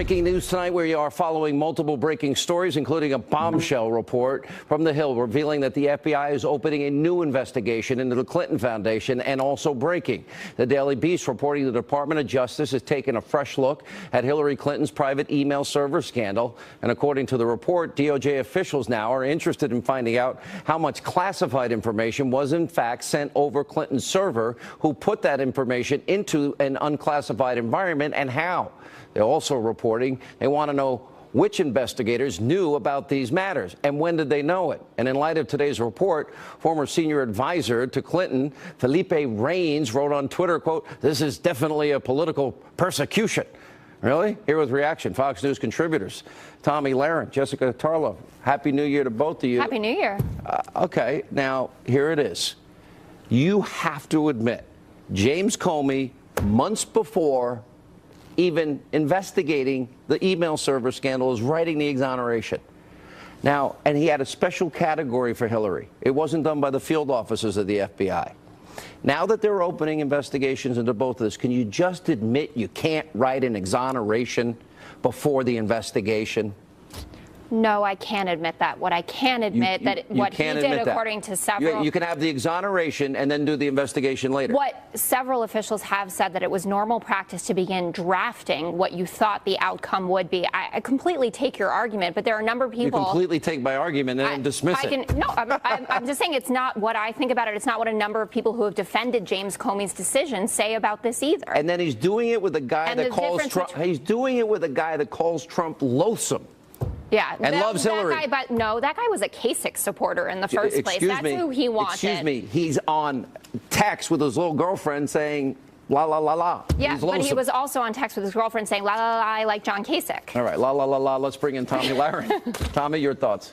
breaking news tonight. We are following multiple breaking stories, including a bombshell report from The Hill revealing that the FBI is opening a new investigation into the Clinton Foundation, and also breaking. The Daily Beast reporting the Department of Justice has taken a fresh look at Hillary Clinton's private email server scandal. And according to the report, DOJ officials now are interested in finding out how much classified information was in fact sent over Clinton's server, who put that information into an unclassified environment, and how. They're also reporting they want to know which investigators knew about these matters and when did they know it. And in light of today's report, former senior advisor to Clinton, Felipe Reines, wrote on Twitter, quote, "This is definitely a political persecution." Really? Here with reaction, Fox News contributors Tommy Lahren, Jessica Tarlow. Happy New Year to both of you. Happy New Year. Okay, now here it is. You have to admit, James Comey, months before even investigating the email server scandal, is writing the exoneration. Now, and he had a special category for Hillary. It wasn't done by the field officers of the FBI. Now that they're opening investigations into both of this, can you just admit you can't write an exoneration before the investigation? No, I can't admit that. What I can admit what he did, according to several... You can have the exoneration and then do the investigation later. What several officials have said, that it was normal practice to begin drafting what you thought the outcome would be. I completely take your argument, but there are a number of people... You completely take my argument and then dismiss it. No, I'm just saying it's not what I think about it. It's not what a number of people who have defended James Comey's decision say about this either. And then he's doing it with a guy that calls Trump... He's doing it with a guy that calls Trump loathsome. Yeah, and loves Hillary. But no, that guy was a Kasich supporter in the first place. That's who he wanted. Excuse me. He's on text with his little girlfriend saying, la, la, la, la. Yeah, but he was also on text with his girlfriend saying, la, la, la, I like John Kasich. All right, la, la, la, la. Let's bring in Tommy Lahren. Tommy, your thoughts?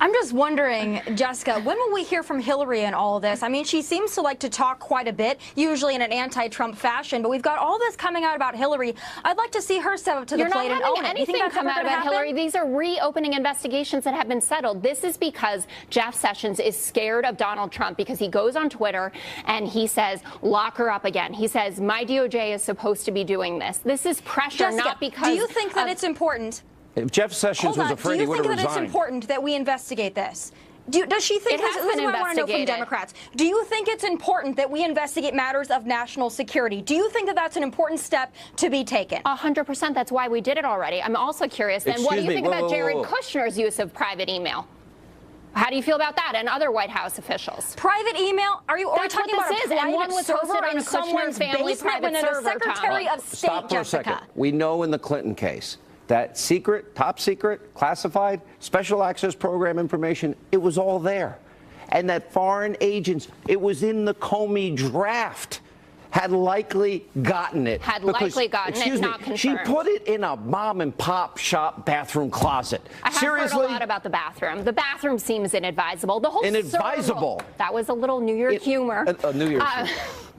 I'm just wondering, Jessica, when will we hear from Hillary in all of this? I mean, she seems to like to talk quite a bit, usually in an anti-Trump fashion, but we've got all this coming out about Hillary. I'd like to see her step up to the plate and own it. You're not having anything come out about Hillary. These are reopening investigations that have been settled. This is because Jeff Sessions is scared of Donald Trump, because he goes on Twitter and he says, lock her up again. He says, my DOJ is supposed to be doing this. This is pressure, Jessica, not because... do you think that it's important... If Jeff Sessions was afraid, he would have resigned. Do you think that it's important that we investigate this? Does she think this is what I want to know from Democrats? Do you think it's important that we investigate matters of national security? Do you think that that's an important step to be taken? 100%. That's why we did it already. I'm also curious, then, what do you think about Jared Kushner's use of private email? How do you feel about that and other White House officials? Private email? Are you talking about a private server in someone's family private server? Secretary of State, Stop for a second. We know in the Clinton case that secret, top secret, classified, special access program information, it was all there. And that foreign agents, it was in the Comey draft, had likely gotten it. Not confirmed. She put it in a mom and pop shop bathroom closet. I have heard a lot about the bathroom. The bathroom seems inadvisable. The whole inadvisable. That was a little New Year humor. New Year's humor.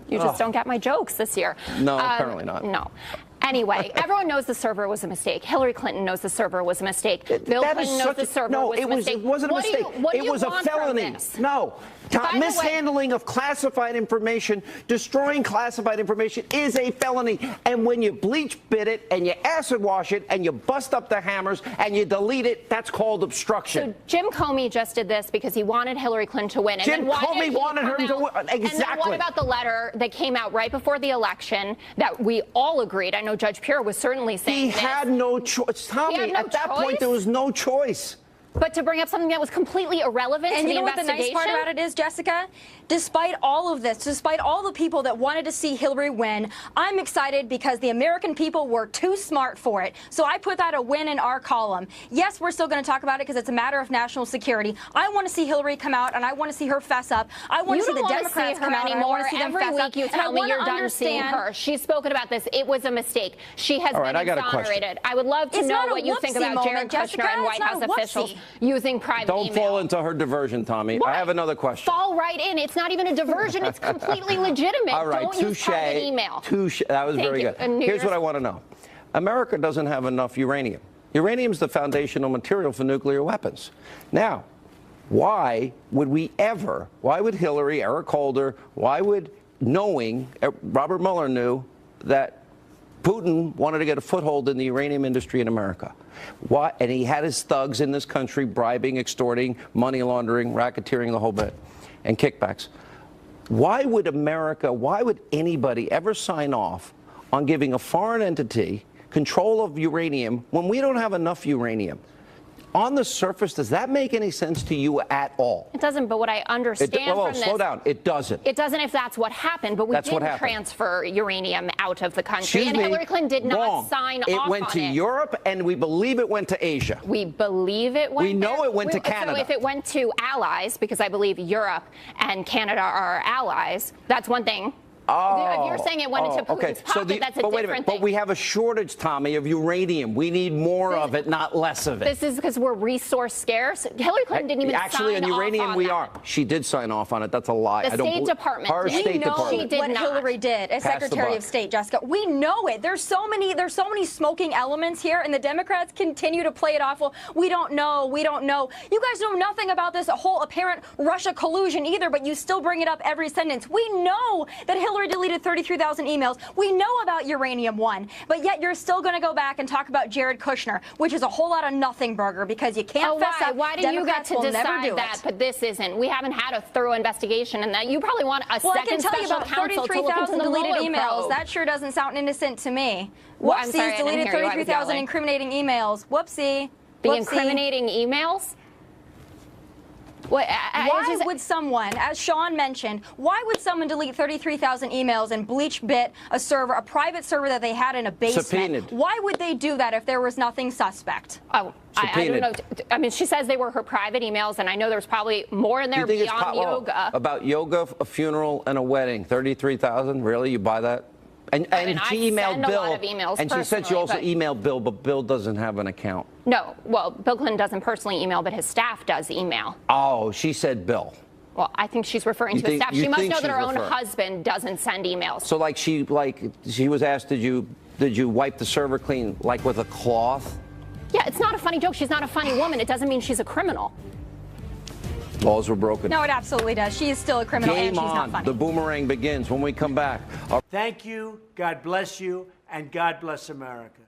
You just don't get my jokes this year. No, apparently not. No. Anyway, everyone knows the server was a mistake. Hillary Clinton knows the server was a mistake. Bill Clinton knows the server was a mistake. It wasn't a mistake. It was a felony. No. Mishandling of classified information, destroying classified information is a felony. And when you bleach bit it and you acid wash it and you bust up the hammers and you delete it, that's called obstruction. So Jim Comey just did this because he wanted Hillary Clinton to win. And Jim Comey wanted her to win. Exactly. And then what about the letter that came out right before the election that we all agreed? I know Judge Pure was certainly saying he had no choice. Tommy, at that point, there was no choice. But to bring up something that was completely irrelevant to the investigation. And you know what the nice part about it is, Jessica? Despite all of this, despite all the people that wanted to see Hillary win, I'm excited because the American people were too smart for it. So I put that a win in our column. Yes, we're still going to talk about it because it's a matter of national security. I want to see Hillary come out, and I want to see her fess up. I want to see the Democrats come out, and I want to see them fess up. Every week you tell me you're done seeing her. She's spoken about this. It was a mistake. She has been exonerated. I would love to know what you think about Jared Kushner and White House officials using private email. Don't fall into her diversion, Tommy. What? I have another question. Fall right in. It's not even a diversion. It's completely legitimate. All right, Don't use private email. That was very good. Here's what I want to know. America doesn't have enough uranium. Uranium is the foundational material for nuclear weapons. Now, why would Hillary, Eric Holder, why would Robert Mueller knew that Putin wanted to get a foothold in the uranium industry in America. Why? And he had his thugs in this country bribing, extorting, money laundering, racketeering, the whole bit, and kickbacks. Why would America, why would anybody ever sign off on giving a foreign entity control of uranium when we don't have enough uranium? On the surface, does that make any sense to you at all? It doesn't, but what I understand from this... slow down. It doesn't. It doesn't if that's what happened, but we didn't transfer uranium out of the country. And Hillary Clinton did not sign off on it. It went to Europe, and we believe it went to Asia. We believe it went We know it went to Canada. So if it went to allies, because I believe Europe and Canada are our allies, that's one thing. If you're saying it went into Putin's pocket, that's a different thing. But we have a shortage, Tommy, of uranium. We need more of it, not less of it. This is because we're resource scarce. Hillary Clinton didn't even sign off on that. Actually, on uranium, we are. She did sign off on it. That's a lie. The State Department. We know what Hillary did as Secretary of State, Jessica. We know it. There's so many smoking elements here, and the Democrats continue to play it off. Well, we don't know. We don't know. You guys know nothing about this whole apparent Russia collusion either, but you still bring it up every sentence. We know that Hillary deleted 33,000 emails. We know about Uranium One, but yet you're still going to go back and talk about Jared Kushner, which is a whole lot of nothing burger because you can't fess up. Why do you get to decide that, but this isn't? We haven't had a through investigation, and that you probably want a second special counsel to look into the deleted Mueller emails. probe. That sure doesn't sound innocent to me. Well, I'm sorry, Whoopsies, deleted 33,000 incriminating emails. Whoopsie. The incriminating emails? Why would someone, as Sean mentioned, why would someone delete 33,000 emails and bleach bit a server, a private server that they had in a basement? Subpoenaed. Why would they do that if there was nothing suspect? Oh, I don't know. I mean, she says they were her private emails, and I know there's probably more in there beyond yoga. About yoga, a funeral, and a wedding, 33,000? Really? You buy that? And she emailed Bill, and she said she also emailed Bill, but Bill doesn't have an account. No, well, Bill Clinton doesn't personally email, but his staff does email. Oh, she said Bill. Well, I think she's referring to his staff. She must know that her own husband doesn't send emails. So, she was asked, did you wipe the server clean, like with a cloth? Yeah, it's not a funny joke. She's not a funny woman. It doesn't mean she's a criminal. Laws were broken. No, it absolutely does. She is still a criminal, and she's not funny. The boomerang begins when we come back. Thank you, God bless you, and God bless America.